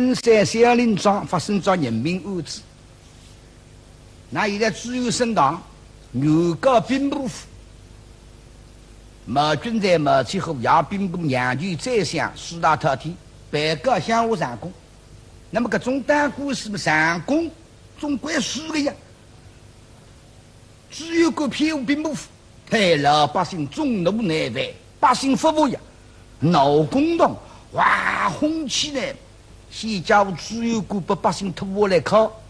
昆山小林庄发生着人命案子，那现在只有升堂原告兵部府毛军在毛起后要兵部两局再想四大特体被告向我上供，那么搿种单故事上供总归输个呀，只有个骗我兵部府害老百姓众怒难犯，百姓服务呀，闹公堂哇轰起来，先叫我只有个把百姓拖下来靠，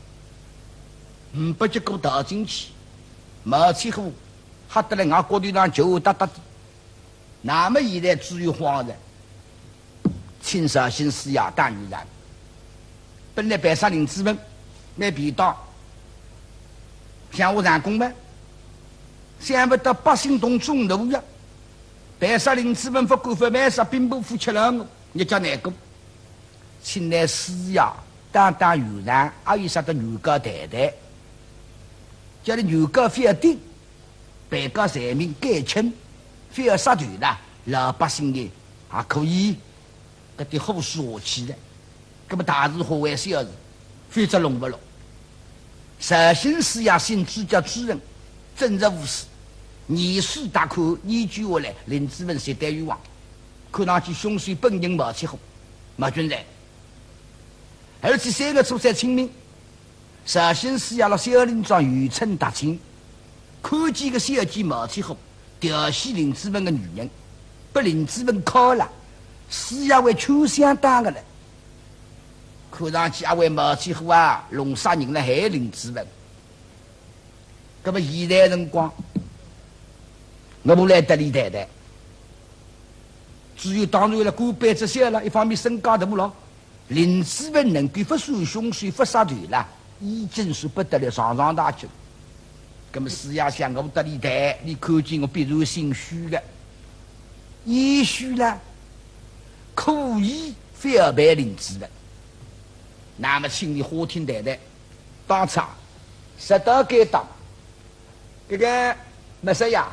不结果倒进去，毛起后吓得来俺国队上就哒哒的。那么现在只有慌人，青蛇新思呀大女人，本来白沙林之问没便当，向我上供吗？想不到百姓动众怒呀！白沙林之问不管不卖杀兵部府吃了我，你叫难过。请来思呀，当原然，还有啥个原告太太，叫你原告非要定，被告罪名改轻。非要杀断了，老百姓的还可以，搿点后事下去了。搿么大事化为小事，非则弄不落。实行施压性指教主任，正直无私，严肃大可依据下来，林志文接待于王，看上去凶手本人毛起后，毛军人，而且3个初三清明，实行施压了小林庄余村大清，看见个小姐毛起后。调戏林志文的女人，把林志文铐了，施压为秋香当的了。看上去阿位毛起后啊，弄啥人来害林志文？那么现在辰光，我不来得理太太，只有当然了，过辈子小了，一方面身高大了，林志文能够不算凶手，不杀断了，已经是不得了上大去。那么施压想我得理台，你看见我必然心虚的，也许呢，可以非要办林志文。那么请你法庭太太当场适当该当，这个没事呀，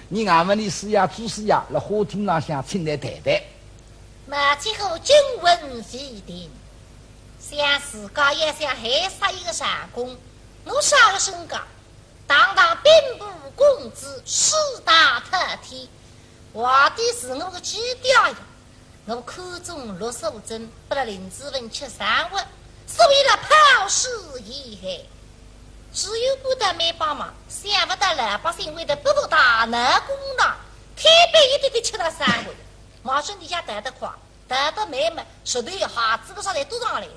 你俺们的施压主施压，在法庭上向请来太太。马之后均闻非定，想自家也想害杀一个上公，我杀了身高。堂兵部公子四大特体，话的是我的基调呀。我看中65针，不了林志文吃3碗，所以了抛尸遗害。只有不得没帮忙，想不到老百姓为了不服大闹公堂，特别一点点吃了3碗。马上底下得得夸，得得妹妹实对孩子个啥来都上来着。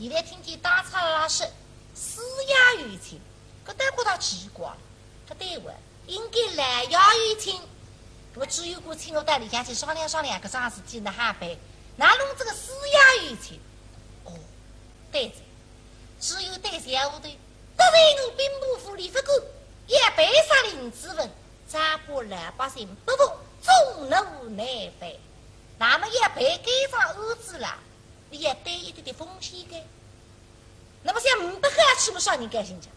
现在听见当场拉说施压于情。搿单觉到奇怪了，搿对我应该来要于亲，我只有过请我到里向去商量商量搿桩事体那哈办，哪弄这个施压于亲？哦，对子，只有对小部队，得罪我兵部府李副官，也被杀林志文，再把老百姓不服，众怒难犯，那么也被盖上案子了，你也担一点点风险的。那么像500个去不少人该心讲。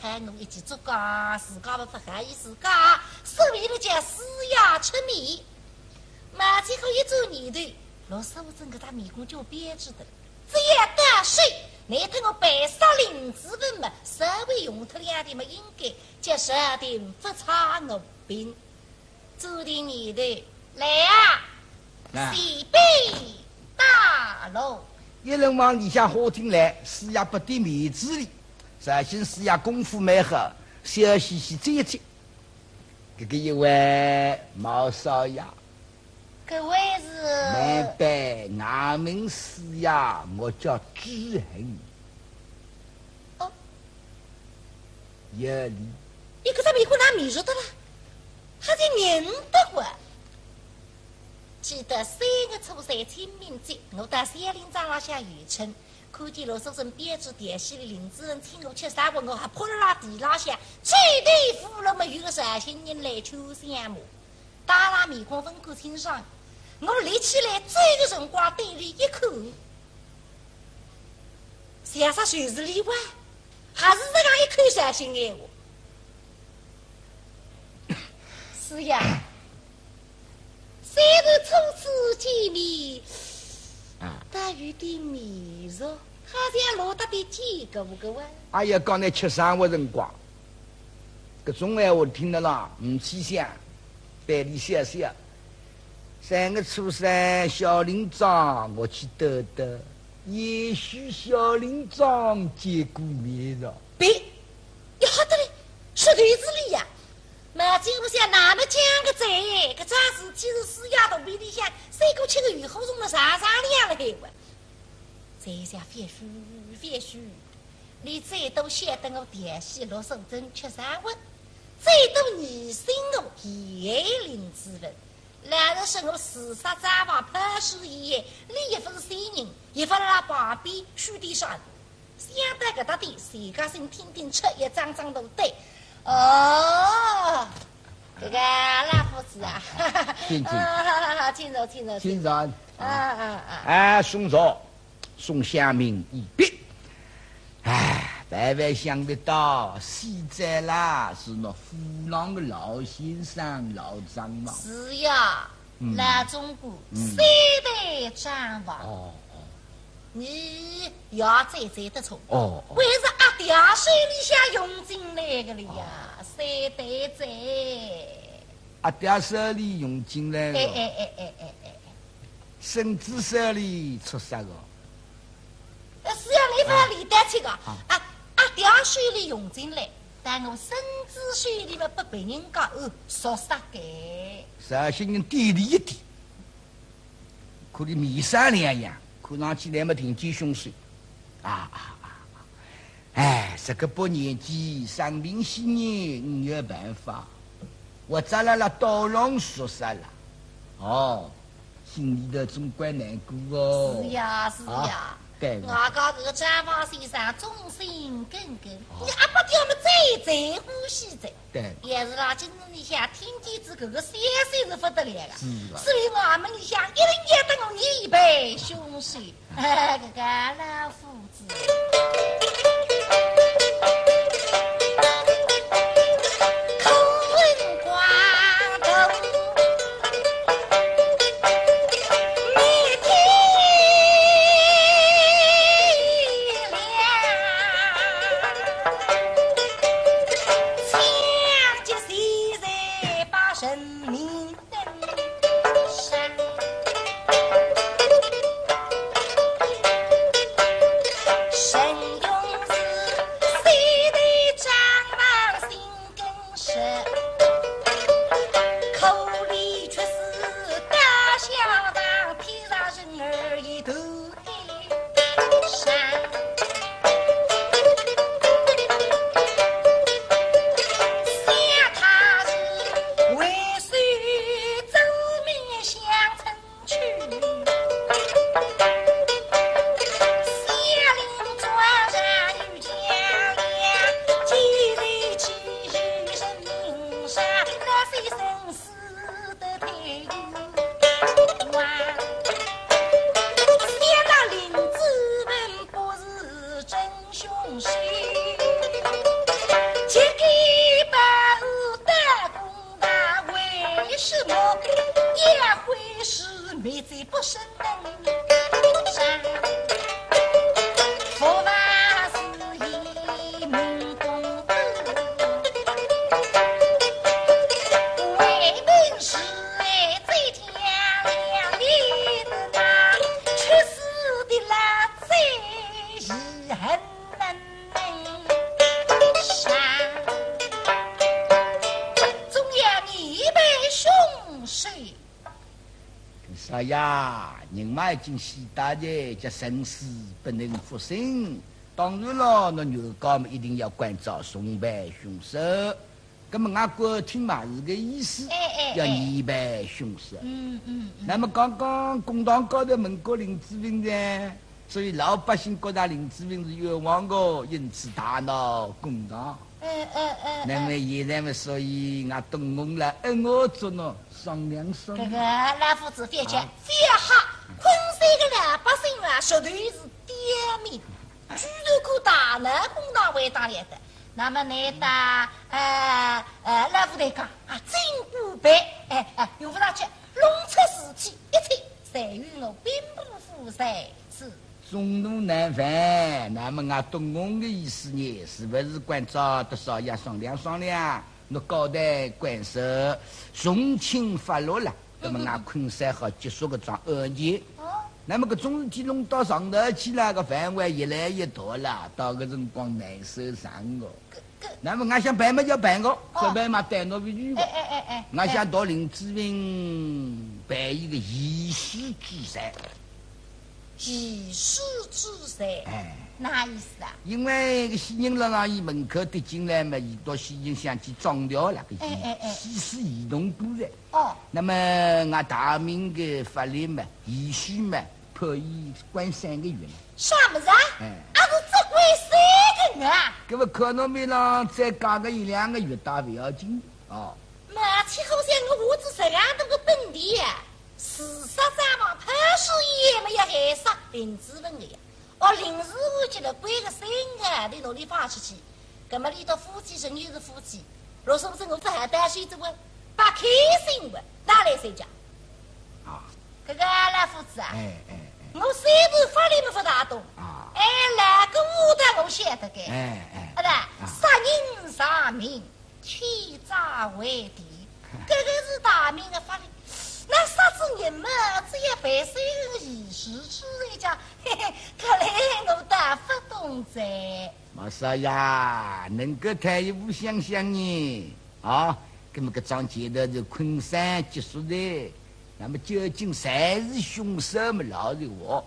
看我一起做家，自家不害于自家，所以了叫施压出米。马最后一周年头，65针搿只迷宫就编制的了。只要得税，那天我白杀林志文嘛，稍微用脱2点嘛，应该叫设定不差我兵。注定年头来啊，西北大路。一人往里下花厅来，施压不点面子里。实行施压功夫蛮好，小嘻嘻接接。这个一位毛少爷，各位是明白，俺们施压，我叫知恒。哦，夜里，你可在美国拿米肉的了，还在认得我。记得3个初3清明节，我到小林庄浪向渔村。看见罗叔生编织电线的林志文请我吃3碗，我还扑了拉地浪向，绝对服了没有个热心人来求相骂，大拉面孔分口清爽，我立起来追个辰光对里一看，想啥谁是例外，还是这样一口热心闲话。是呀，虽然初次见面。得有点迷熟，好像落得点几个五个哇。哎呀，刚才吃生活辰光，搿种闲话听得啦，唔去想，百里想想。3月初3，小林庄我去兜兜，也许小林庄见过面了。别，你好得嘞，说对子里呀。马金路下哪么讲个在？搿桩事体是四丫头背里向，谁过吃个鱼后中了啥两了嘿哇？在下别墅，你最多晓得我电戏落手针吃啥活，最多疑心我叶灵之人。然后是我四杀杂王拍手一夜，你一份新人，一份那旁边书地上，想得搿搭的谁家心听听吃一张张都对。哦，这个老夫子啊，请请坐。送茶，送香茗一别。万万想不到，现在啦是那虎狼的老先生、老张嘛。是呀，老中国3代张王。你要再得错。为是阿爹手里向用进来的了呀，3代在。阿爹手里用进来了。孙子手里出啥个？是要你把李丹去个阿爹手里用进来，但我孙子手里嘛不被人家说啥个？绍兴人低里一点，可能面上两样，看上去那么挺起凶手。这个把年纪生病些年，你有办法。我咋了刀郎说啥了？心里头总怪难过哦。是呀。我讲这个张王先生忠心耿耿，你阿不叫我们再呼吸着。对。也是啦，今日里向听见这个消息是不得了的，所以我们里向一定要等我一辈凶手，这个老夫子。人嘛已经死大的，这生死不能复生。当然了，那牛高嘛一定要关照送办凶手。那么俺国听嘛是个意思，要严办凶手。那么刚刚公堂高头问过林志明的，所以老百姓觉得林志明是冤枉的，因此大闹公堂。那么现在嘛，所以俺东宫了，我做呢商量。这个老夫子别去，非好。昆山的老百姓啊，绝对是点名，居然可大闹公堂为当来的。那么你打老夫来讲真不白，用不上去，弄出事体一切，在于我兵不负债，是。中路难犯，那么俺东宫的意思呢？是不是关照多少也商量商量？我交代官司从轻发落了，那么俺昆山好结束个桩案件。那么个种事体弄到上头去了，个范围越来越大了，到个辰光难受上个。那么俺想办嘛就办个，这办嘛带我回去个。俺想到林志明办一个遗失之赛。遗失之赛，哪意思啊？因为个西人老伊门口跌进来嘛，伊到西人想去撞掉了个西施移动过来。那么俺大明个法律嘛，遗许嘛，判伊关3个月了。啥么子啊？俺是只关3个月啊？搿么可能没让再加个1-2个月大不要紧哦。马起好像我子这样的个本地呀。事实上嘛，潘氏也没有害杀林志文的呀。临时我觉得关个3个，你哪里放出去？葛么你到夫妻生又是夫妻，若是不是我这还担心这个把开心的，哪来谁讲？这个老夫子啊，我虽然法律没法大懂，哪个武德我晓得个？杀人杀命，天诈为敌，这个是大明的法律。那啥子人嘛，只要办3个仪式之类讲，看来我大不懂噻。没啥呀，能够太一步想想呢啊！那么个桩接的是昆山结束的，那么究竟谁是凶手嘛？老实话，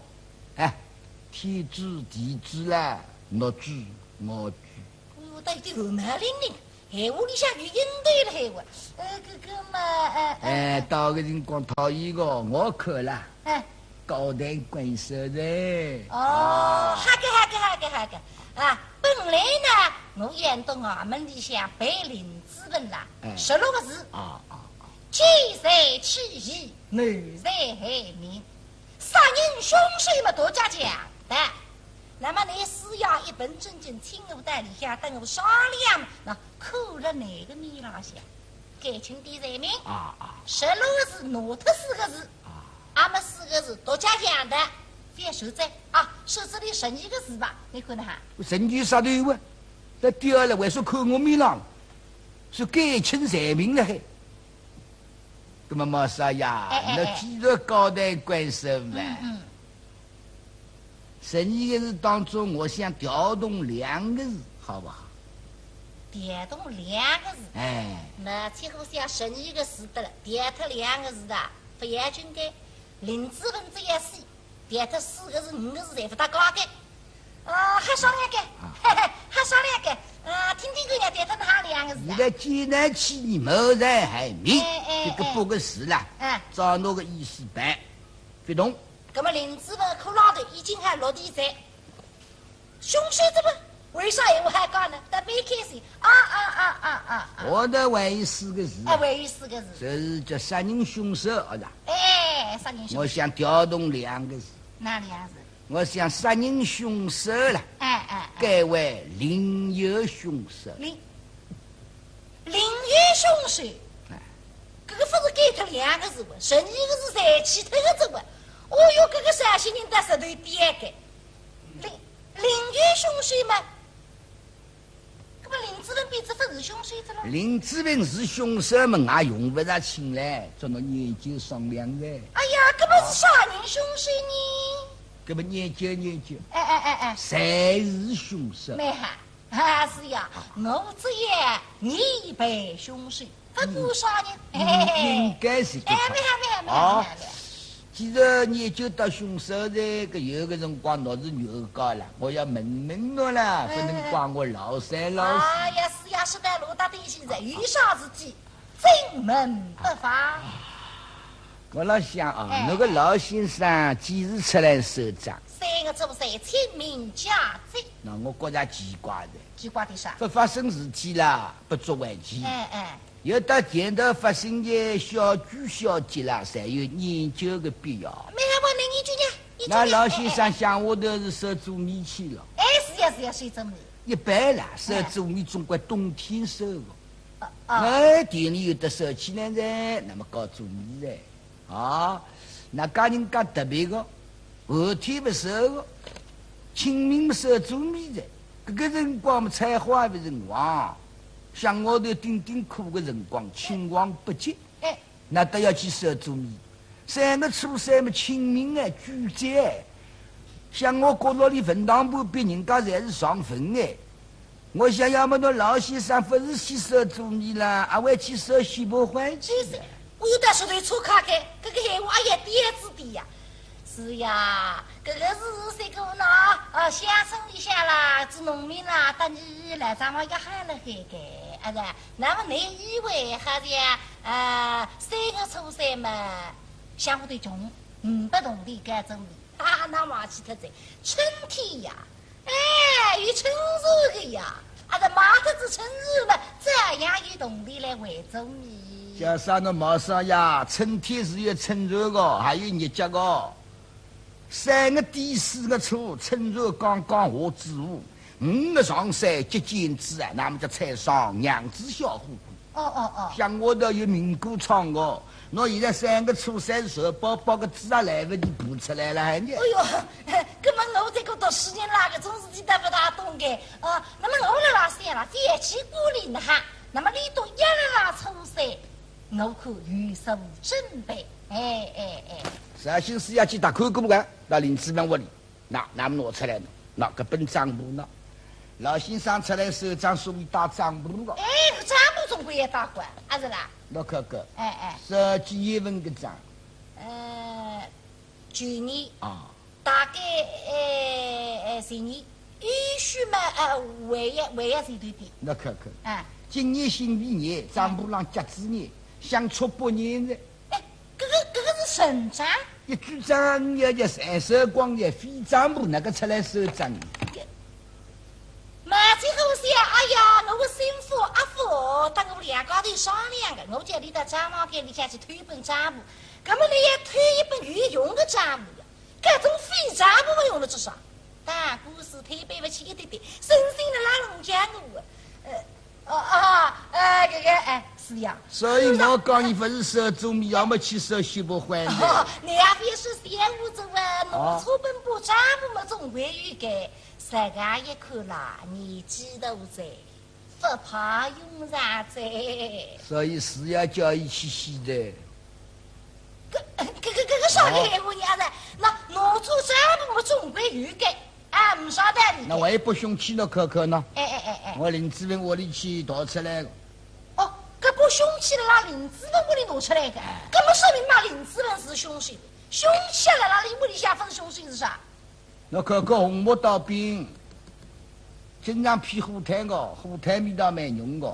天知地知啦，我知我知。我到底何哪里呢？闲话里向就应对了闲话，到个辰光讨厌个，我看了，高抬贵手的。好个，本来呢，我演到俺们里向背林志文啦，16个字，欺谁欺义，谋财害命，杀人凶手嘛，大家讲的。那么你是要一本正经听我在里向等我商量，那扣了哪个米拉下？改清第人名16个字，挪特4个字，俺们4个字大家讲的，别手在手指里剩1个字吧？你看哈？剩句啥对哇？那第二了，为啥扣我米拉？是改清人名了还？那么没啥呀？那继续交代官司嘛。12个字当中，我想调动2个字，好不好？调动2个字，那最后想12个字的了，调脱2个字的，不要紧的。林志文这样写，调脱4个字、5个字，才不大高的。还商量个，还商量个，听听人家调脱哪2个字？你的济南起义谋财害命，这个8个字了，照那个意思办，不动。那么林志文可老的已经还落地在，凶手怎么为啥我还讲呢？特别开心我的为4个字，为4个字，这是叫杀人凶手，好的。杀人凶手。我想调动2个字，哪2个字？我想杀人凶手了，改为临友凶手。临友凶手，这个不是改脱2个字不？12个字才起头个字不？哦哟，这个陕西人打石头点个，邻居凶手嘛，那么林志文比这不是凶手的了？林志文是凶手嘛，也用不着请来，做那研究商量的。哎呀，这不是杀人凶手呢？这么研究，谁是凶手？没哈，是呀，我这也你被凶手，不过杀人，应该是这没。既然研究到凶手的，有个辰光我是牛高了，我要问侬了，不能怪我老三老四。哎呀，是呀，是的，罗大弟现在遇上自己，正门不发。我老想那个老先生几时出来收账？3个做谁清明假祭？那我觉着奇怪的。奇怪的啥？不发生事体了，不足为奇。有到前头发生的小聚小节啦，才有研究的必要。没还问你研究呢？那老先生想我都是收做米去了。是呀，谁做米？一般啦，收做米总归冬天收的。田里有的收起来噻，那么搞做米噻。那家人家特别的，后天不收个，清明不收做米的，这个辰光么采花的辰光，像我头顶顶苦的辰光，青黄不接，那都要去收做米。3个初3么清明哎，举节。像我角落里坟堂铺边人家侪是上坟哎，我想要么那老先生不是去收做米啦，还会去收西伯环去的。我有点说对错卡开，这个闲话也点子的呀。是呀，这个是这个呢乡村里向啦，做农民啦，等你来咱们要喊了很个，那么你以为好像3个初3嘛，相互对穷，不同的改正的。那忘记特在春天呀，有春日的呀，这马特子春日嘛，这样有动力来为中米。加上那马上呀，春天是有春热的，还有日节的。3个第4个初，春热刚刚下之午，5个上山接见子啊，那么就采上娘子小虎。像我这有名歌唱的。那现在3个初3时候，包个字啊来不及补出来了，还呢。哎呦，根本我这个读书人那个总是记得不大懂的。那么我来想了，节气过临哈，那么你都一来初3，我可预手准备。绍兴市要去打看过个，到林子门屋里，那么拿出来呢，那个本账簿呢，老先生出来手账所谓打账簿的。这账簿总归也打过，是啦。那看看，10几月份个账？去年大概前年允许嘛为一这对的。那看看，今年辛未年，账簿上甲子年，相出8年的。这个是神账。一举账要3手光的非账簿那个出来收账。最后想，我媳妇阿父等我2家头商量的，我叫你到账房间里下去推一本账簿，那么你也推一本御用的账簿呀，这种非账簿不用了至少。但故事推背不起一点点，深深的拉拢家我。是呀。所以我讲你不是收做米，要么去收西伯环的。你也别说闲话子啊，农村本部账簿嘛总归有个。3个一看啦，年纪大在，不怕用上在。所以是要叫伊去洗的。个啥个闲话伢子？那农村账簿嘛总归有个，不晓得你。那我也不凶器了，可可呢？我林子文屋里去盗出来的。这不凶器了，那林子文屋里拿出来的，这么说明嘛林子文是凶手，凶器了，那你屋里向分凶手是啥？那可可红木刀兵，经常劈火炭的，火炭味道蛮浓的。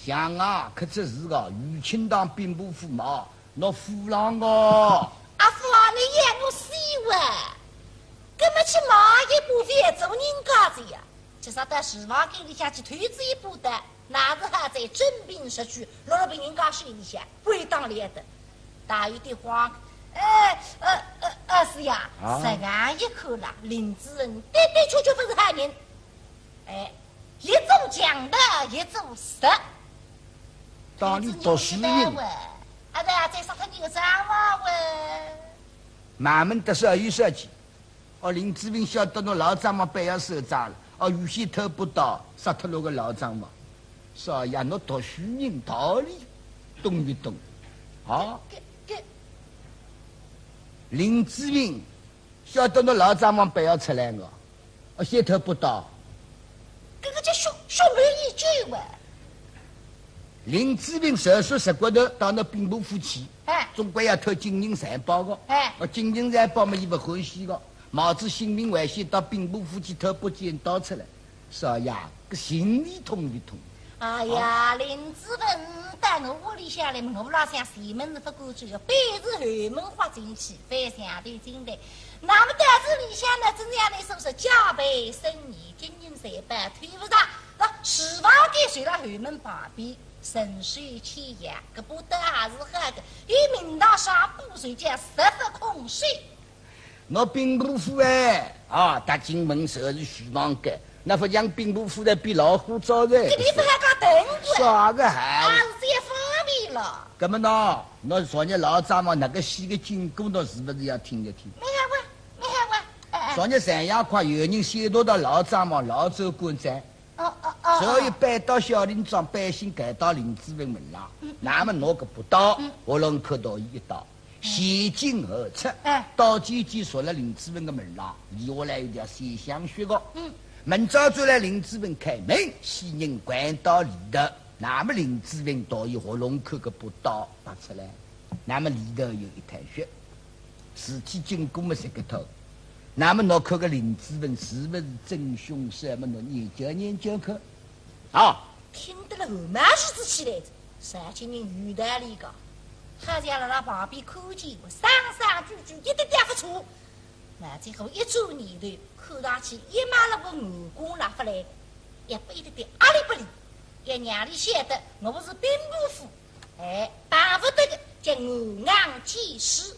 像刻出字的，余清当兵部驸马，那虎狼的。阿父啊，你演我死啊！根本去买一部别做人家子呀，至少到市房间里下去推这一部的，那是还在真兵实据，落了被人家手里下，归当来的。大有的话。是呀，3个一看啦，林子人的确不是害人，一种讲的，一种实。当你读书人，再说他你个账嘛喂。慢慢的少有少钱，林子明晓得侬老张嘛不要收账了，原先偷不到，杀脱了个老张嘛，少爷侬读书人道理懂不懂？林志明晓得侬老张忙不要出来个，先头不到。这个叫小妹一句哇。林志明手术10骨头到那兵部府去，总归要偷金银财宝个。金银财宝嘛，伊不欢喜个，冒着性命危险到兵部府去偷把剑刀出来，少爷，个心里痛不痛？哎呀，林子文带我屋里下来，我不老想前门是不过去的，背是后门滑进去，非相对进来。那么在这里向呢，真样的说是加倍生意，金银财宝推不上。那市房间随了后门旁边，深水浅阳，这不得还是喝的，与明堂上布水将十分空水。我兵部府大进门手是徐房间。那不像兵部府的比老虎早的，这地方还搞等过，啥个还？这也方便了。那么呢？那昨日老张嘛，那个戏的经过，侬是不是要听一听？没看过，昨日三亚快有人先到老张嘛，老州官寨，所以搬到小林庄，百姓赶到林子文门廊，那么拿个不到，我龙口到一刀，先进而出，到几说了林子文的门廊，留下来有条线香血个，门早转来林子文开门，西人关到里头，那么林子文到一活龙口个不刀拔出来，那么里头有一滩血，尸体经过么这个头。那么侬看个林子文是不是真凶手？么侬研究看。啊，听得了后马须子起来着，上今人语带里个，他家在那旁边看见我上上句句一点点不错。那最后一转念头，看上去一马了个眼光拿出来，一辈子的阿里不里，也让你晓得我是兵部夫，巴不得个叫我昂见识，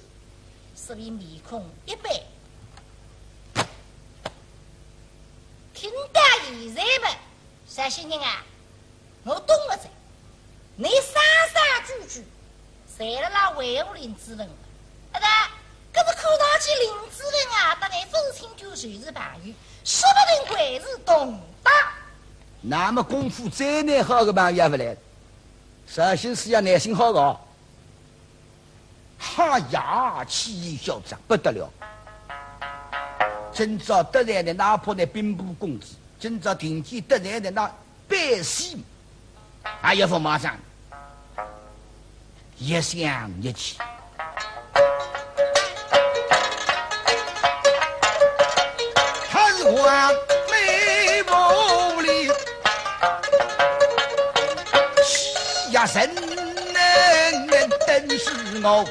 所以面孔一般。听到现在嘛，山西人啊，我懂了噻。你三三句句，谁了那维护林子文？可是看上去林子文啊，当然父亲就就是朋友，说不定会是同党。那么功夫再难好的朋友也不来，首先是要耐心好个。哈呀，气焰嚣张不得了。今朝得来的，哪怕那兵部公子，今朝听见得来的那百姓，还要说马上一想一气，看我美梦里西呀神能真是我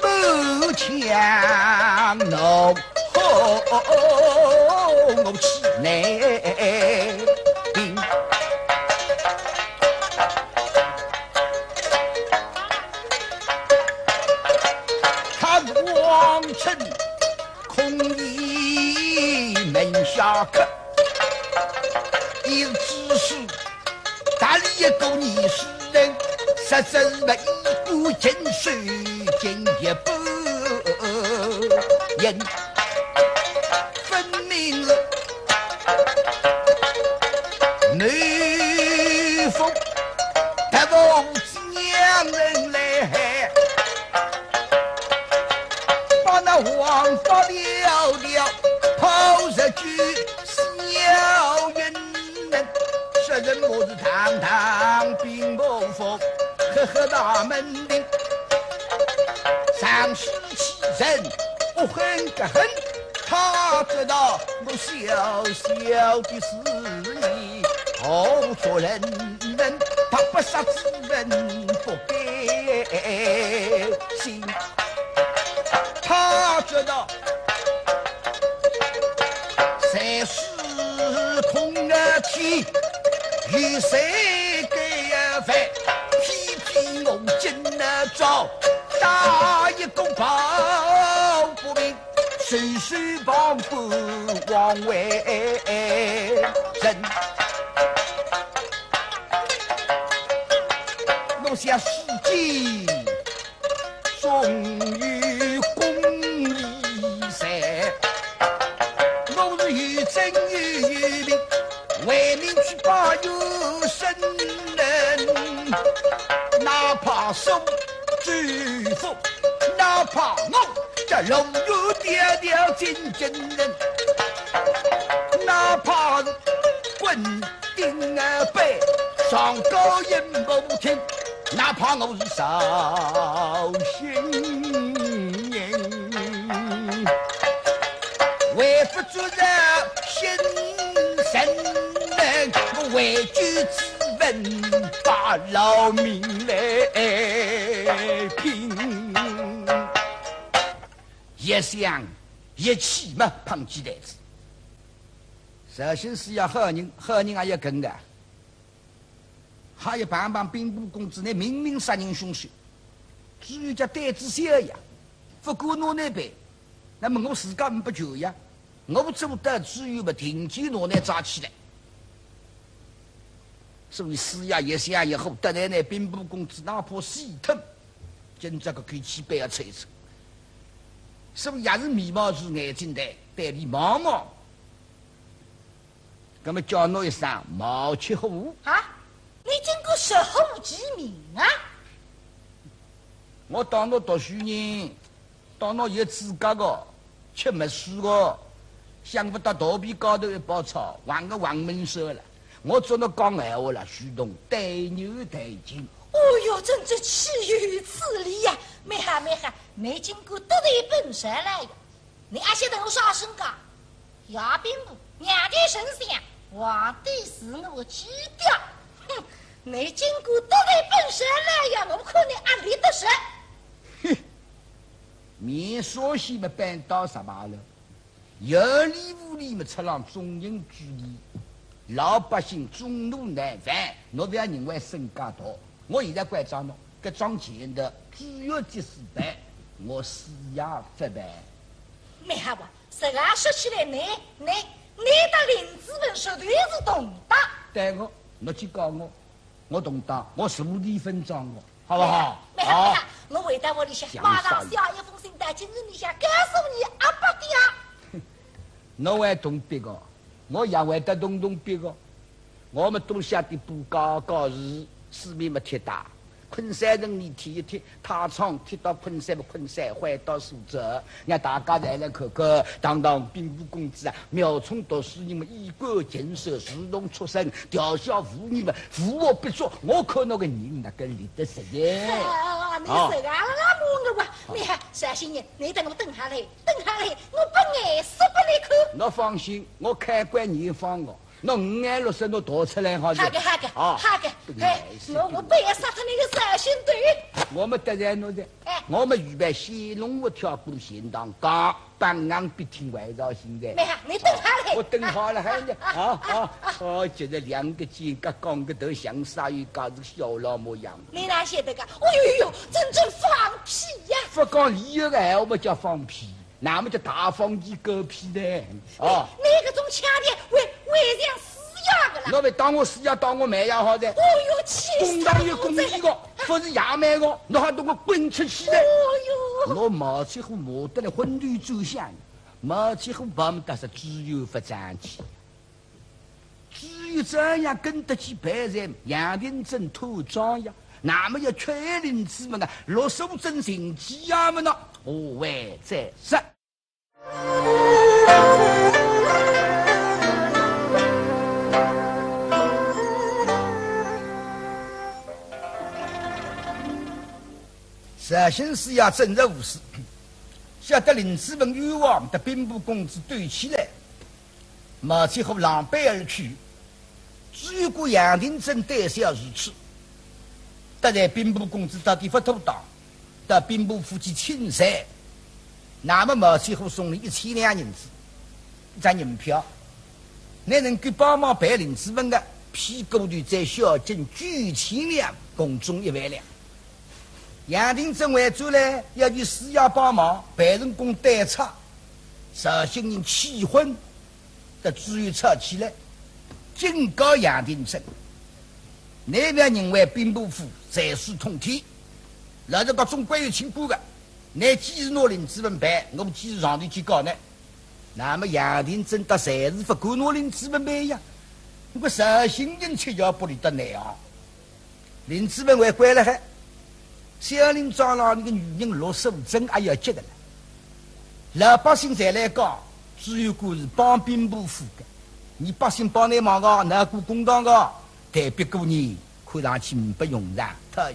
母强喏。我气馁，看王臣空衣门下客，一只是大理一个逆世人，实质为一股劲水今也不言。女风他不娘人来害，把那王法了了，抛出去小人人，这人我是堂堂并不服，呵呵大门铃，上世欺人，我很个很。他知道我小小的事意，做人他不杀之人不该心。他知道谁是空的气，与谁该犯，批评我今了招，打一公报不明。谁是帮不枉为人？我想世纪终于公义噻，我是有真有名，为民去把有生人，哪怕受祝福，哪怕我。这龙如爹爹金真人，哪怕棍钉背上高音不听，哪怕我是绍兴人，为不做人心神人，我为举之问把老命来拼。一想一气嘛，碰鸡蛋子。首先是要好人，好人还要跟的，还要帮兵部公子呢，明明杀人凶手，至于叫胆子小呀，不过我那边，那么我自家不求呀，我做得只有不停机我那抓起来。所以死呀一想以后，得来呢兵部公子哪怕死疼，今这个可以去背要吹吹。所以也是眉毛是眼睛的，代理毛毛，那么叫侬一声毛七虎啊！你经过石虎几名啊？我当侬读书人，当侬有资格的，吃没书的，想不到肚皮高头一包草，玩个黄门手了。我做侬讲闲话了，徐东对牛对金。哦哟，真是岂有此理呀！没哈，你经过得罪本身来呀！你还晓得我啥身高？牙兵部娘的神仙，皇帝是我基调。哼，你经过得罪本身来呀！我看你阿里得神。哼，面说些么搬到什么了？有理无理么出让中人居理，老百姓众怒难犯，侬不要认为身家大。我现在关张侬，搿桩钱的主要第四办，我施压发办。没哈吧？实话说起来，你的林子文绝对是懂得。对我，侬去告我懂得，我数理分账我，好不好？没哈，我回到屋里向，马上写一封信到今日里向告诉你阿伯的啊。侬会懂笔个，我也会得懂笔个，我们都晓得布告示。四面没贴大，昆山人你贴一贴，太仓贴到昆山不昆山，回到苏州，让大家再来看看，堂兵部公子啊，苗冲读书人们衣冠禽兽，自动出身，调笑妇女们，扶我不做，我看那个人那个立得实在。你手啊那么我你看小心眼，你等我等下来，我把眼色不来看。侬放心，我开关严防我。那5眼6色，侬逃出来好的。好的，我不要杀脱你的小心队。我们得罪侬的，我们预备先龙我跳过贤堂讲，半昂必听外绕现在。没哈，你等下来。我等好了，还有接着2个肩胛讲个头像鲨鱼嘎子小老模样。你哪晓得个？哦呦，真正放屁呀！不讲理由的闲话，么叫放屁。那么叫大放屁狗屁的你个种腔调为像死鸭的了。侬别当我死鸭，当我卖鸭好的。哦哟，气死！公堂有公义的，不是衙门的，侬还等我滚出去的。哦哟，我毛起虎磨得来混沌走向，毛起虎把我们打是只有发展起，只有这样跟得起白人杨廷珍土庄呀。那么要确认之们啊，落手真行机呀么呢？何为在实？绍兴市衙正直无事，晓得林子文冤枉的兵部公子对起来，毛起后狼狈而去，只有个杨廷珍胆小如此。得在兵部公子到地方偷盗，到兵部府去清算，那么毛起后送了1000两银子，一张银票，你能够帮忙办林子文的屁股里在小金9000两，共中1万两。杨廷珍为主呢，要去施压帮忙，办人工代差，绍兴人气昏，得只有吵起来，警告杨廷珍。你不要认为兵部府才是通天，老子个总归有清官的。你既是拿林子文办，我既是上头去告呢。那么杨廷珍到谁是不管拿林子文办呀？我绍兴人吃药不离得内行，林子文还关了还。小林长老那个女人落手真还要急的了，老百姓才来讲，只有个是帮兵部府的，你百姓帮你忙个，那过公堂个。代表个人看上去不用上，特意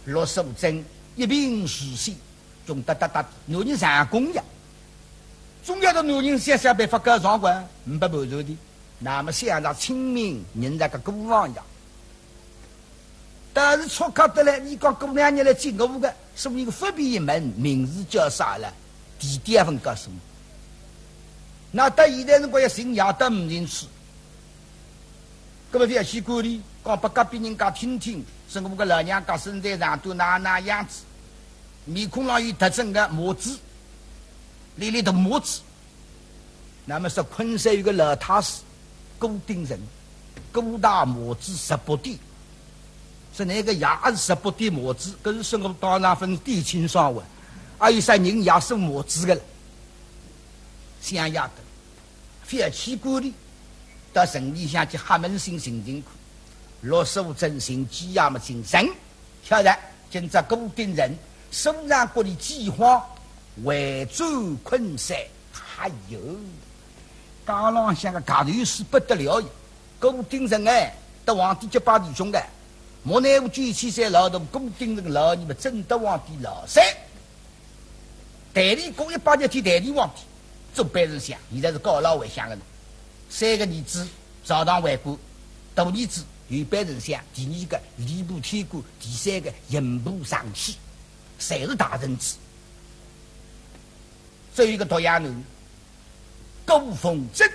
落手真一贫如洗，穷得男人上工呀，总要的男人想办法搞上官，不满足的。那么像那清明人那个孤王呀，但是出考得来，你讲姑娘你来进我的，所以个复辟一门，名字叫啥了？第2份告诉你，那到现在人家要姓杨得5人吃。那么要去管理，讲把隔壁人家听听，是我个老娘家身材上都那样子，面孔上有特征的模子，里头模子。那么说昆山有个老太师，郭丁人，郭大模子18点，是那个也是18点模子，可是说我当然分低情商文，还有啥人也是模子的了。想要的，非要去过的，到城里向去黑门新行进去，65真心鸡鸭么精神，晓得今朝固定人手上过的计划围住昆山，还有江浪向个嘎头是不得了，固定人哎，得皇帝结拜弟兄的，莫奈何97岁老头固定人老你们真得皇帝老三。代理过180天代理皇帝，做班人想，现在是高老为想的呢。3个儿子朝堂为官，大儿子有班人想，第2个吏部天官，第3个刑部尚书，侪是大臣子。只有一个独眼男，高凤珍，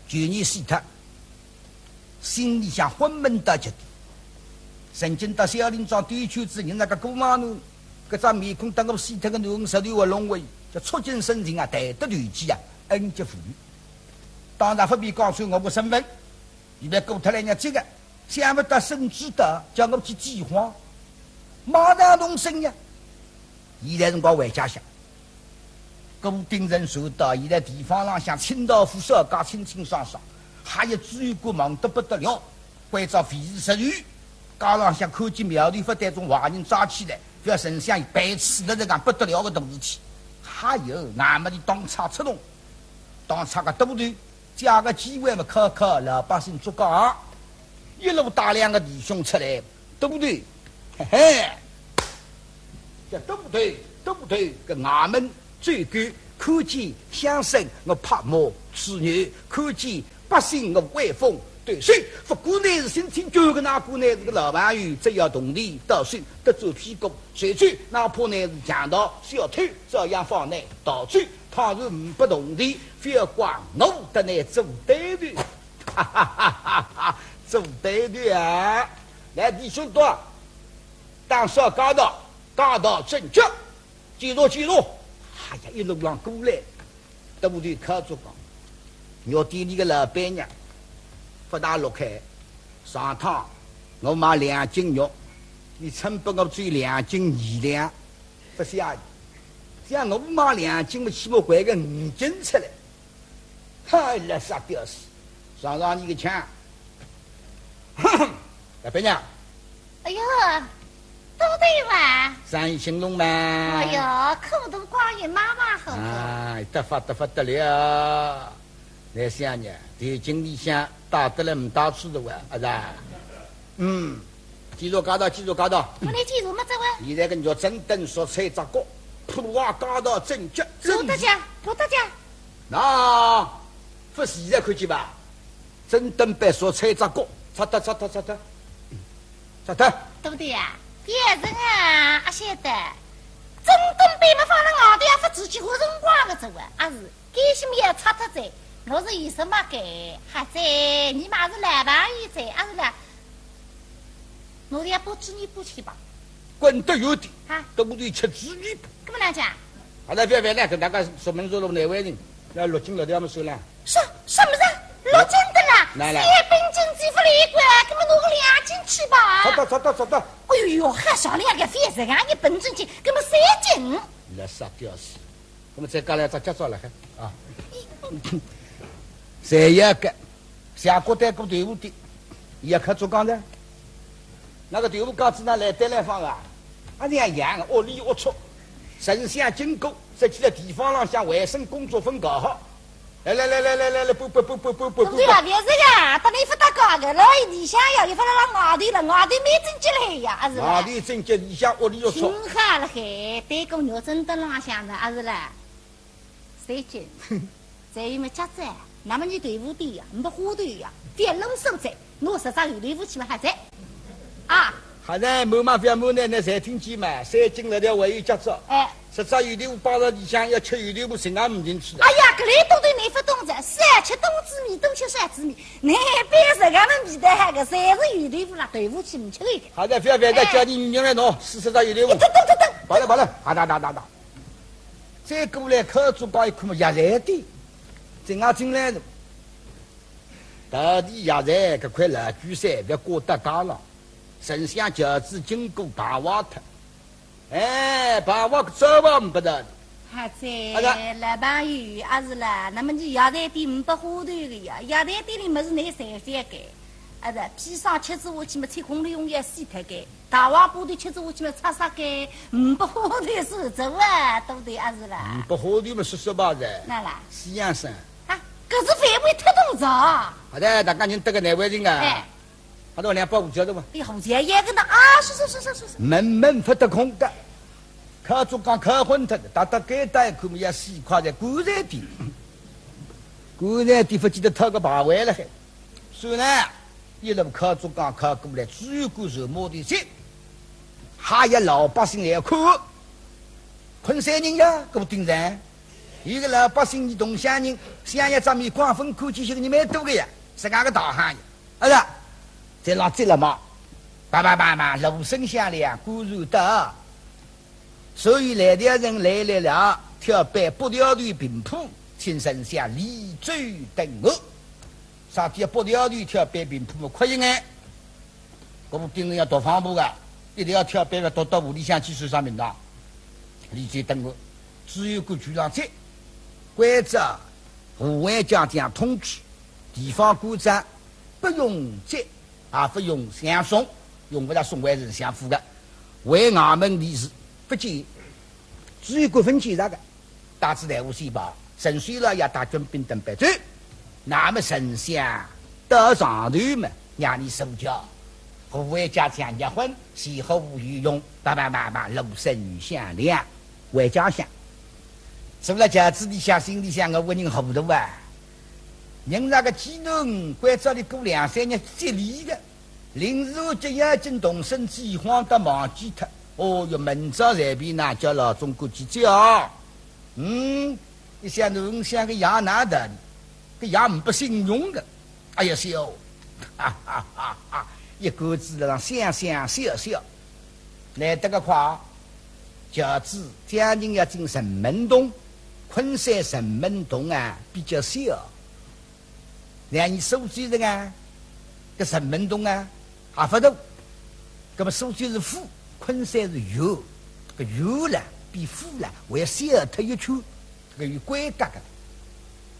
去年死脱，心里想昏闷到极点。曾经到小林庄对圈子人那个姑妈奴。搿张面孔等我死脱个男人，实头个龙威，叫触景生情啊，抬得团结啊，恩吉妇女。当然不必告诉我个身份，现在过脱来娘这个，想不到甚至的叫我去计划，马上动身呀。现在辰光回家乡，固定人受到现在地方上像清道夫少家清清爽爽，还有资源官忙得不得了，关照费事实余，街浪向看见苗头发带种坏人抓起来。不要神像白痴的这个不得了的大事体，还有俺们的当差出动，当差个督队，加个机会嘛，考考老百姓做岗，一路大量的弟兄出来，督队，嘿嘿，这督队跟俺们最高看见乡绅我拍马吃肉，看见百姓我威风。对，所以不过乃是身体旧个那个乃是个老朋友，只要动力到手得做屁股，随去哪怕乃是强盗小偷，照样放内到处。倘若不动力，非要怪我得来做对头，哈哈哈哈哈！做对头啊！来，弟兄多，当上高道正确，记住。哎呀，一路上过来，对不对？靠住讲，我店里个老板娘。不大落开，上趟我买2斤肉，你称给我追2斤2两，不下意。像我买2斤，我起码还个5斤出来。太垃圾屌丝，上你个枪！老板娘，哎呦，都对吧？生意兴隆嘛？哎呦，口头光也妈妈好。啊，得发得了！来想呢，对经理想。打得来不打出的哇，啊是？记住街道。我来记住么？这位。现在跟叫正灯说菜杂糕，普瓦街道正确。罗大家。那不是现在看见吧？正灯白说菜杂糕，擦得。对不对呀？别人啊，晓得。正灯白嘛放在外头呀，不自己活人光个走啊，还是该什么也擦脱在。我是有什么给？还在你妈是来吧？一在，还是来？我也不知你不去吧？滚得有点啊！都不对，吃子女不？怎么来讲？好了，别来，跟大家说明说了哪位人？要录进了，他们说了。什么人？录进的啦！来了。本经济不离管，根本弄个2斤去吧？找到。哎呦，还少了2个费子啊！你本经济根本3斤。垃圾屌丝！我们再搞来只介绍了还啊。再一个下国带过队伍的，也可做岗的。那个队伍岗子呢来带来放啊，这样样恶里恶出，城乡经过，实际在地方上向卫生工作分搞好。来，不。对了，别这个，等你不打高个，老里向呀，你不能让外头了，外头没正经来呀，是吧？外头正经里向恶里恶出。挺好了嘿，对个肉真的浪向的，是啦。3斤，再有么夹子。那么你队伍的呀，你的花队呀，别冷手在，我实在有队伍去嘛还在，啊！还在某嘛非某奶奶才听见嘛，3斤那条还有夹子。哎，实在有队伍摆到里向要吃有队伍，谁也不进去的。哎呀，搿类都对没法懂着，是吃冬子米，冬吃山子米，那边是俺们米的那个，侪是有队伍啦，队伍去唔吃的。好的，不要再叫你女人来弄，40张有队伍。等，好了，打。再过来靠住搞一块嘛，压在的。正啊进来的，到底压在这块老居山别过得高了，城乡交织经过爬瓦特，爬瓦早晚不得，还在老朋友也是啦，那么你药材店不花头的呀，药材店里么是拿三三个，啊是披上吃子下去么穿空里用也洗脱个，大王布的吃子下去么擦擦个，不花头是走啊，都得也是啦。不花头么说吧噻。那啦。西洋生。啊，可是范围太大着。好的，大家人得个难为情啊。哎。好多200五角的嘛。你好些也跟他啊，是。门不得空的。靠竹竿靠昏特的，大概带看么也4块在固然地，固然地不记得掏个把位了还，所以呢，一路靠竹竿靠过来，只有个肉摸的些，还有老百姓来看，昆山人呀，给我顶上，一个老百姓的东乡人，乡下咱们光分看起些个你蛮多个呀，是俺个大汉呀，儿子，在那这了嘛，叭，锣声响亮，果然到。所以来的人来了，挑摆8条腿平铺，请神像立舟等我。上天8条腿挑摆平铺，快一眼。我们兵人要躲防部的，一定要挑摆个躲到屋里向去受上名堂。立舟等我，只有个局长在。规则，护卫将军通知，地方官长不用接，也不用相送，用不了送外人相付的，为俺们立事。不见，只有国分检查的，大致队伍先报，神水了要大军兵等白走，那么丞相到上头嘛，让你受教，护卫家将结婚，喜后无余用，叭，锣声响亮，为家乡，除了家子里向心里向我问人糊涂啊，人那个技能，关照里过2-3年接力的，临时节眼睛动身饥荒的忘记他。哦哟，明朝这边呢叫老中国去叫，你像侬像个羊哪的，个羊不信用的，哎呀笑，一个字让想笑，来得个快，饺子将军要进神门洞，昆山神门洞啊比较小，让你手机人啊，个神门洞啊还不懂，那么手机是富。昆山是油，这个油呢比富呢为小特一圈，这个有规格的。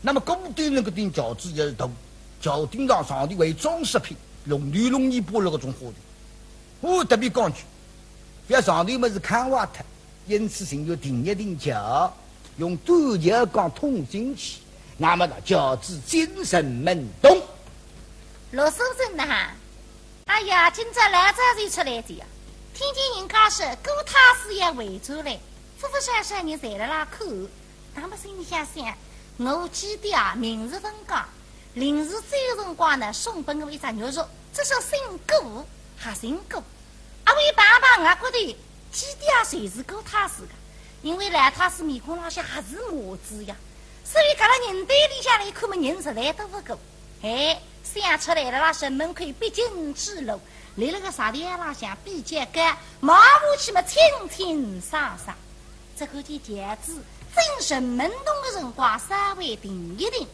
那么高端那个顶饺子也是大，脚顶上上的为装饰品，容易剥了个种花的。我特别讲究，要上头么是看瓦特，因此寻有定一定脚，用短条钢通进去，那么饺子精神门洞。罗先生呐，哎呀，今朝老早就出来的呀。听见人家说古塔寺也围住了，夫相人在了那口，那么心里想，我记得啊，明日分讲，临时这个辰光呢，送本我一只牛肉，这是新歌还新歌，啊，为爸我觉得记得啊，谁是古塔寺的，因为老塔寺面孔上还是模子呀，所以看到人堆里下来看么人实在都不够，想出来了，那神门可以必经之路。来了个啥地方向比较高，马步去么轻轻桑桑。这个的节子进神门洞的辰光稍微停一停，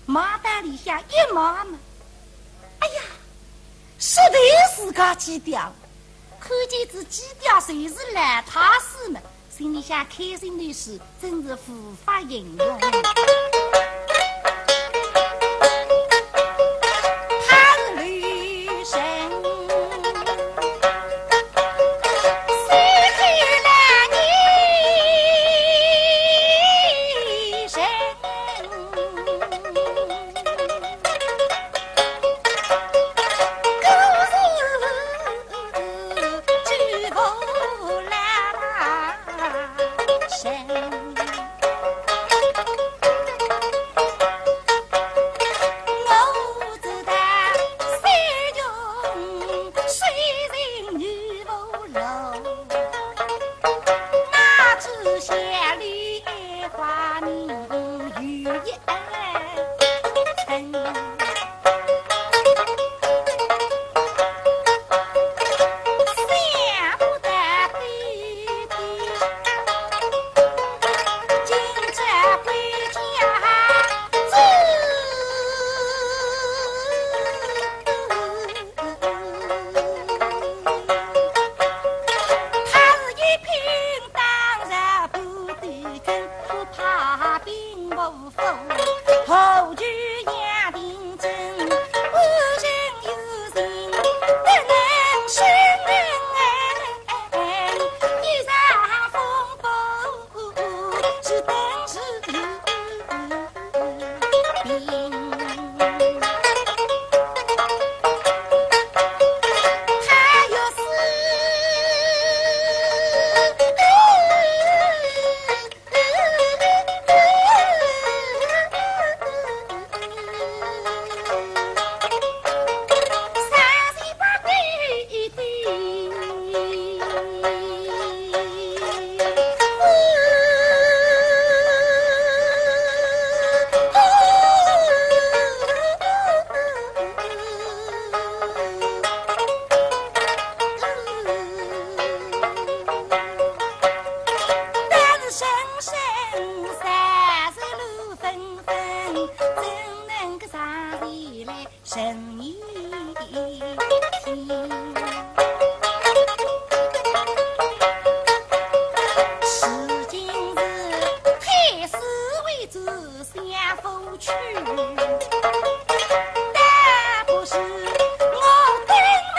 马袋里向一马嘛，哎呀，实在是个基调，看见这基调谁是来他死嘛，心里向开心的是真是无法形容。神意听。是今日太师为主相夫去，但不是我登门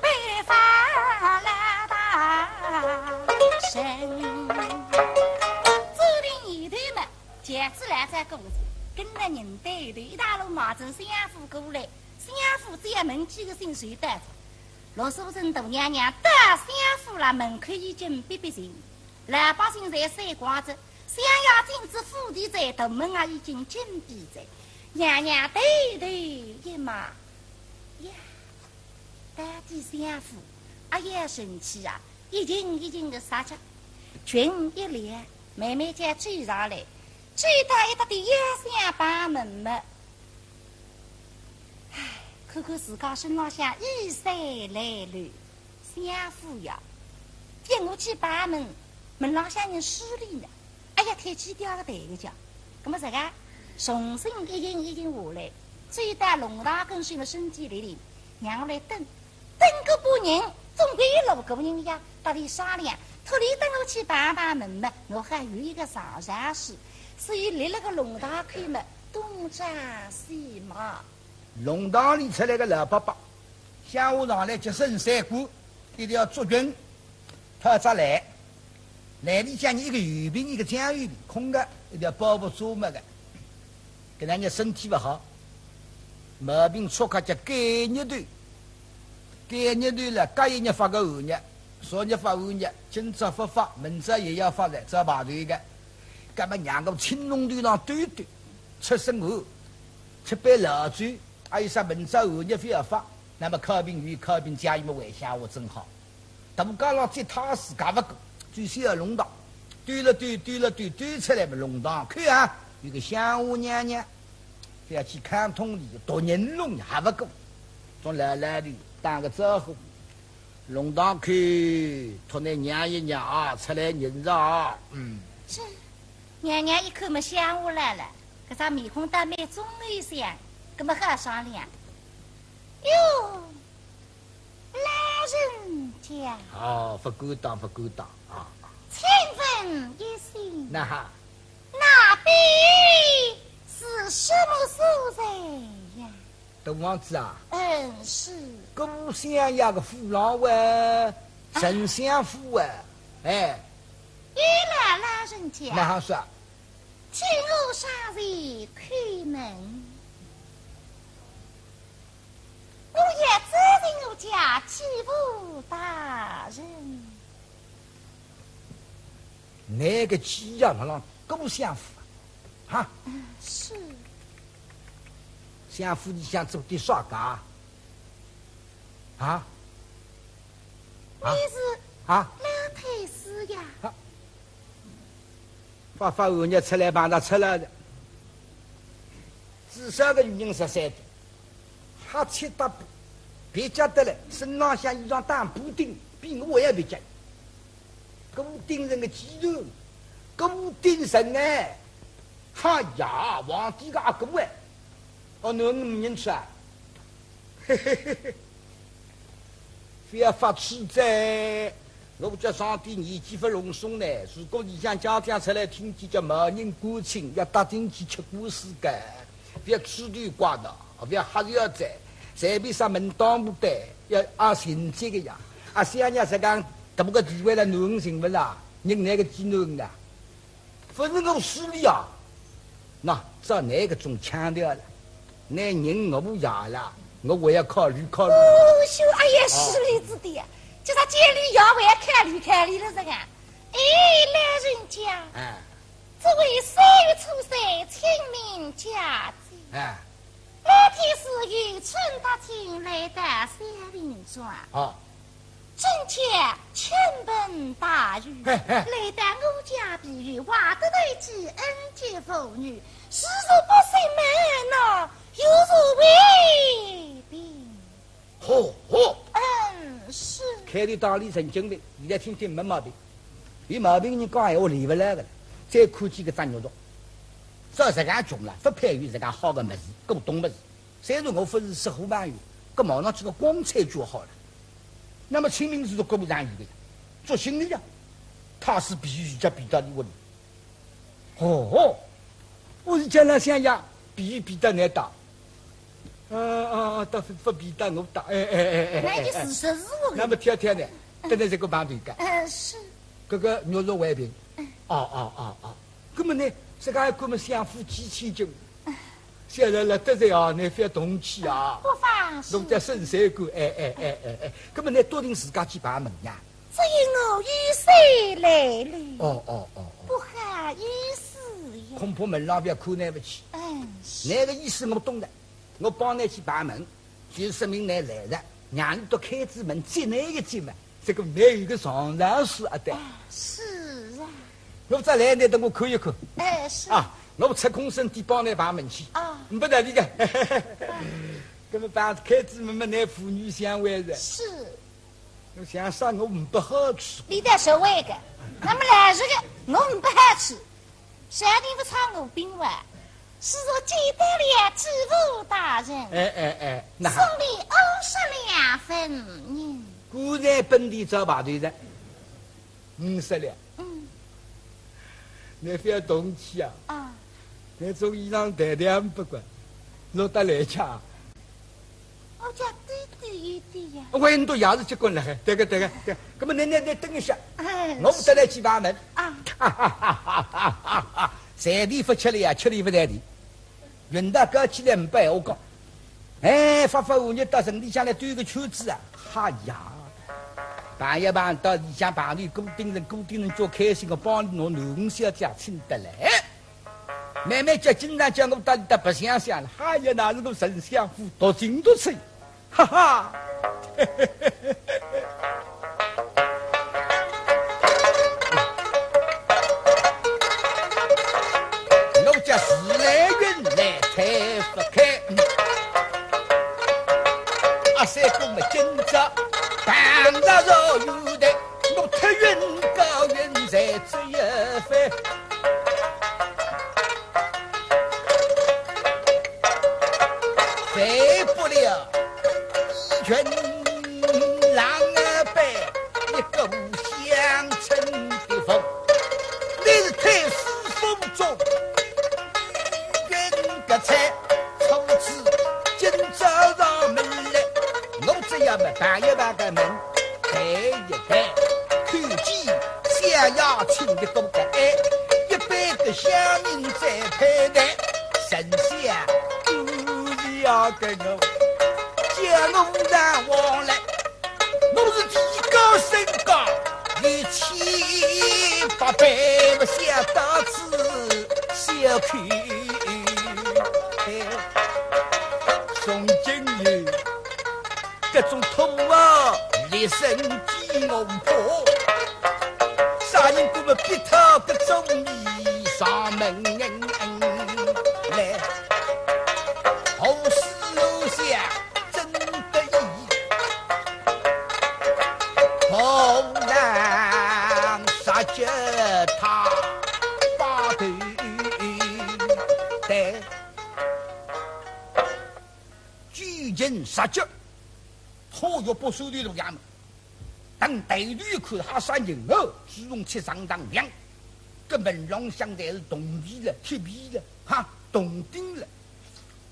被罚了大神。走定一头嘛，茄子来在故事，跟着人带一头一大路马走相夫过来，相夫只要门几个薪水带着。罗素镇大娘娘到相府了，门口已经逼逼人，老百姓在晒瓜子，想要进至府邸在大门啊已经紧闭着。娘娘对一骂呀，到底相府啊也生气啊，一斤的杀去，群一连慢慢间追上来，追到一大的压箱把门嘛。看看自家身浪向衣衫褴褛，相夫呀，点我去把门，门浪向人施礼呢。哎呀，天气掉个头个脚，那么这个重新一斤下来，追到龙大跟随了身体里，让我来等个半人，总归有6个人呀，到底商量，托你等我去把门嘛，我还有一个上山事，所以立了个龙大口嘛，东张西望。龙堂里出来个老伯伯，下午上来接生3股，一定要捉军，他扎来，来里向一个鱼兵，一个江鱼兵，空的一定要包不住么个，给人家身体不好，毛病错开叫改日头，改日头了，隔一日发个后日，昨日发后日，今朝不发，明朝也要发的，这排队的，干嘛两个青龙头上端端，吃生活，7杯老酒。还有啥明朝后日非要发，那么考评员、考评家伊么回下我真好。大家浪这踏实干不够，最少要龙堂，端出来么龙堂看啊，有个香花娘娘，非要去看通里夺人龙还不够，从来的打个招呼，龙堂看托那娘一娘啊，出来人着啊，是娘娘一口么香花来了，可咱面孔大美中一香。那么还商量哟，老人家哦，不敢当啊！请问一声，那哈，那边是什么所在呀？大王子啊，是故乡呀个父老哇，丞相府啊，哎，原来老人家，那好说，请我上前开门。我也责任我家欺负大人。那个鸡呀，那够相府啊！是。相府你想做点啥噶？啊？你是啊？老太师呀？发后日出来帮他出来的，至少个女人13的。他吃大别家的了，身上像一张大布丁，比我也别家。给我盯人个肌肉，给我盯神哎！哈呀，皇帝个阿哥哎！哦，那没人吃啊！嘿嘿嘿嘿，非要发气哉！我叫上帝年纪不隆松呢，如果你想家长出来听见叫某人过亲，要搭进去吃故事的，不要吃绿瓜的。不要瞎要在，随便上门当不得，要按现这个呀。啊，想伢是讲，怎么个地位了？男人行不啦？人那个几男人的，不是我势力啊。那照那个种强调了，那人我不要了，我也要考虑。哦，秀阿爷势力之地，就他监理要我也开理了这个。哎，老人家，这位3月初3清明佳节。那天是渔村大厅来到三林庄，正且倾盆大雨，来到我家避雨，话得对其恩接妇女，实属不胜满呐，有如为病。是。开的道理神经病，你来听听没毛病。有毛病你讲闲话理不来的，再看几个张肉多，只自家穷了，不配于自家好的么子，搿不懂么子。虽然我不是吃虎斑鱼，搿毛上几个光彩就好了。那么清明是搿部上有的呀，做心里呀，他是必须叫比到你屋里。哦，我是将来想呀，比得难打。打不比得我打，那就事实是我。那么天天呢，等待这个帮队干。是。这个牛肉外饼。那么呢，这个我们相互几千斤，现在了得罪啊，那非动气啊。不放心。弄点生山果，那么呢，多听自家去把门呀。只因我雨水来了。不好意思呀。恐怕门上边看难不起。那个意思我懂的，我帮你去把门，就说明你来了，让你多开子门，进来一进嘛。这个没有一个床上是啊的。是啊。我再来呢，等我看一看。是啊，我出空身地帮你把门去。不得的个。那么把开子门嘛，那妇女相会的。是。我想啥我不好吃。你得说为个，那么来这个我不好吃，上帝不唱我兵吧？是说接待了知府大人。那送礼52分。果然本地招牌队的，50两。那非要动气啊！那种衣裳带200块，落得来吃。我家对对一点呀。我很多也是结棍了，对个。那么你等一下，我不得来去把门。在地不吃力呀，吃力不在地。云大哥起来500我讲，发我你到城里向来堆个圈子啊！哈呀！办一办到里向办理固定人做开心，我帮侬农小姐请得来。慢慢叫经常叫我到里头不想想了，哈呀，那是个神相夫，多金多吃，哈哈。我叫时来运来才不开，三公么今朝。当大肉有的，我特运高运在这一番，费不了一群狼儿辈，一个相称的风。你是太师风中运个菜，从此今朝上门来。我这样嘛，办一办个门，开一开，看见想要请的公个100个乡民在排队，神仙都是要跟我叫我难忘来。我是提高身高1800，不想到此小看宋金玉。这种土立身饥饿破，啥人给我逼他个中医上门来，后世留下真得意，后来杀绝他把头带，举人杀绝。破药不收的路衙门，等队里看哈山人哦，只用去上当粮，根本龙相对是动皮了、铁皮了、动钉了，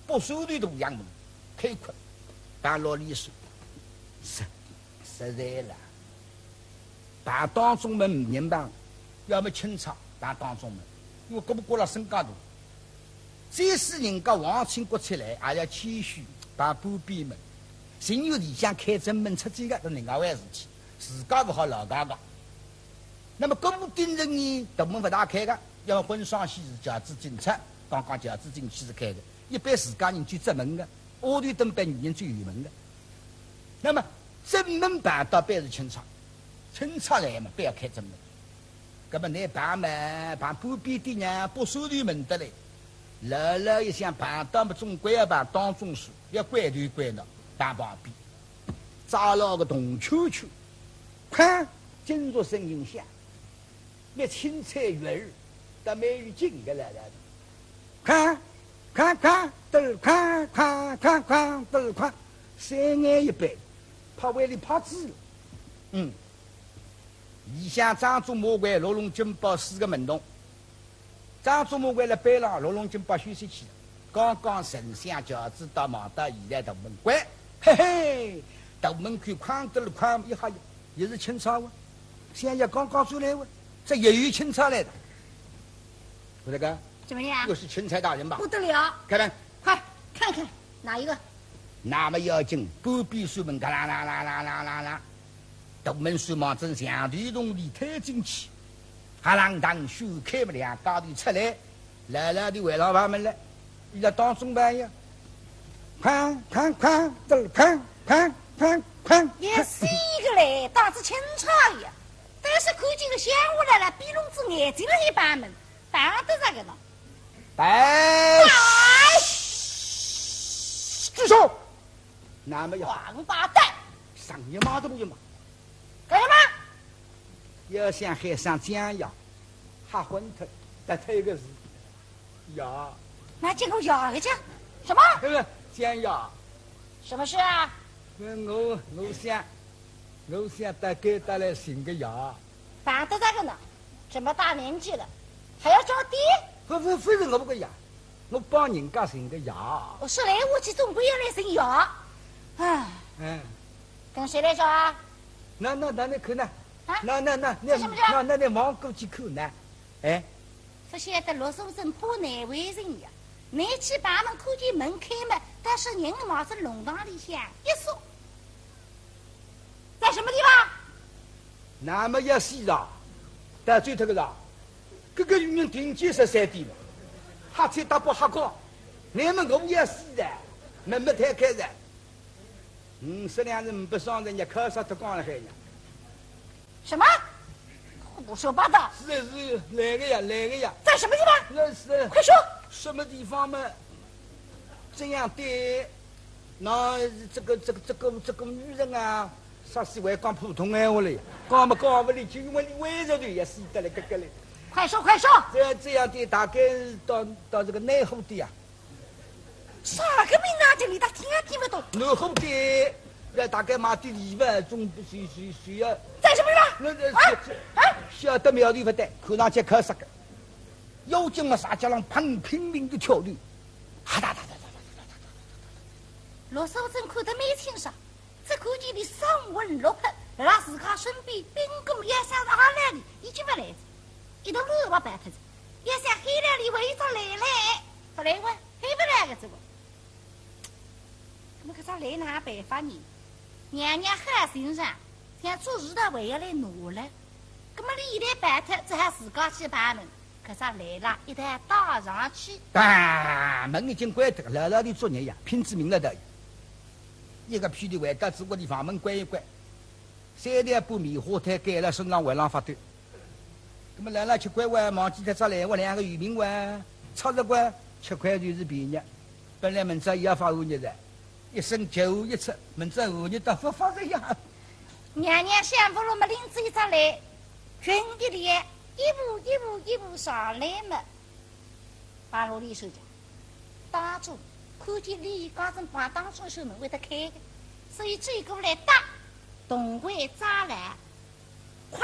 不收的路衙门，开阔，把老李说，实在了，把当中门明白，要么清朝把当中门，因为这不过了身高大，这是人家王清国出来，也要谦虚，把不闭门。仅有里向开正门出这个是另外回事体，自家不好老家的。那么公定人呢，大门不大开的，要婚丧喜事轿子进出，刚刚轿子进去是开的，一般自家人就正门的，屋里等般女人最有门的。那么正门办到般是清朝，清朝来嘛，不要开正门。那么你办嘛，办不边的呢，不收的门得来，老老一想办到么，总归要办当中书，要关头关到。大旁边扎了个铜球球，看金属声音响，那青菜鱼儿，但没有金个来了。看，都看，三眼一闭，怕胃里怕子了。以下张祖魔怪罗龙金宝4个门洞，张祖魔怪在背上，罗龙金宝休息去了。刚刚神仙饺子到忙到以来大门关，嘿嘿，大门口宽得了宽一下也是清朝啊，现在刚刚出来哇，这也有清朝来的。我这个怎么样？又是钦差大人吧？不得了！看看，快看看哪一个？那么要紧，隔壁书门嘎啦啦啦啦啦啦啦，大门书忙正像地洞里推进去，哈啷当手开不了，高的出来，来了的围上把门来，你在当中班呀？看，也是一个嘞，当是钦差呀。但是看见个香雾来了，比笼子眼睛了一把门，办得这个呢？哎，住手！那么要王八蛋，上你妈都不用嘛！干什么？要像海上酱药，还昏头，再推个字，药，那结果咬一下，什么？对不对？酱药。什么事啊？我想大概带来寻个药。办得这个呢？这么大年纪了，还要找爹？非是我不个药，我帮人家寻个药。我说来我去，总归要来寻药。唉，跟谁来找啊？那你看呢？啊？那往过去看呢？哎，不晓得陆书生怕哪位人呀？拿起把门看见门开门，但是人毛是弄堂里向一缩，在什么地方？那么要西上，但最头个上，这个女人顶尖13点了，哈才大不哈高，你们我也是的，门没太开的。52人不上人家考察都光了海呀。什么？胡说八道！是来个呀！在什么地方？那是快说！什么地方嘛？这样对，那这个女人啊，啥时会讲普通闲话嘞？讲不哩，就因为你围着的也是得了个嘞。快说！这样的大概到这个内湖的呀。啥个名啊？这里他听也听不懂。内湖的，那大概买的礼物总需要。在什么地方？晓得苗头不得，看上去可杀个。妖精嘛，沙家郎拼命的跳跃，哈哒哒。罗少珍看得没清爽，只看见你上文落魄，在他自家身边，兵工也像是阿来里已经不来着，一头乱把白头子，也像黑来里围着来，不来问，黑不来个这个。那么可啥来哪办法呢？娘娘喊身上，想做事的还要来拿了，那么你一旦白头，只好自家去把门。可啥来了，一旦打上去，门已经关得了，老的作业呀，拼致命了的。一个屁的外家子，我的房门关一关，3点半棉花台盖了身上围上发抖。那么来了7块碗，忘记他咋来我2个鱼饼碗，60块7块就是便宜。本来门子也要发5日的，一声9一出，门子5日到发着呀。娘娘想不了么，领子一张来，群的里。一步上来嘛，把罗里手讲，打住！看见李刚正把当中手门为他开的，所以追过来打，东归栅栏，哐，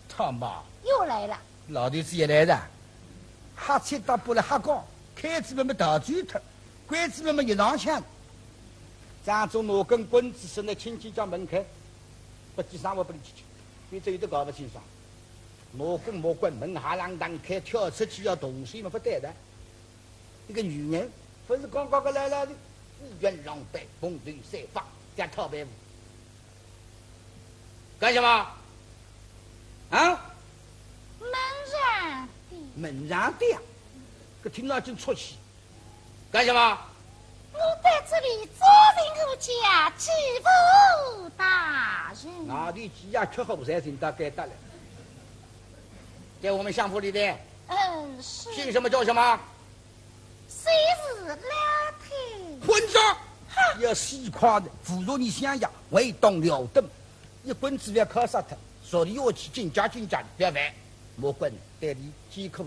他妈又来了！老头子也来的，哈切打不了哈高，开子们没打转他，拐子们一上枪，张总拿根棍子伸在亲戚家门口。不记上我不能进去，你这有都搞不清爽。魔棍门哈啷当开，跳出去要动手嘛不对的。一个女人，不是刚刚来了的，衣冠狼狈，风流散发，加套白舞，干什么？啊？门上的呀，可听到就出气，干什么？我在这里做人护家，欺负大人。哪里鸡呀，吃后才行，大概得了。在我们相府里的，是。姓什么叫什么？谁是老太？混账！要细夸的，扶着你想呀，唯当了得。一棍子要靠杀他，说你要去进家的，不要烦。莫管代理饥渴，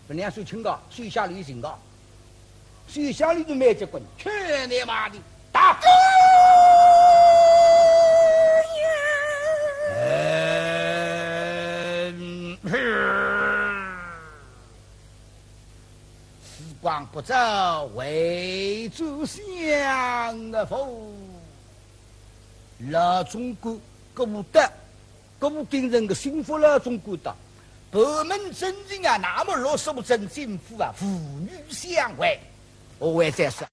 本两水清高，水下旅行高，水下里就没结棍，全你妈的打！时光不走，为主想啊否？老中国各部的各部军人的幸福了中国的。北门真正啊，那么落实不真政府啊，父女相会，我还在说。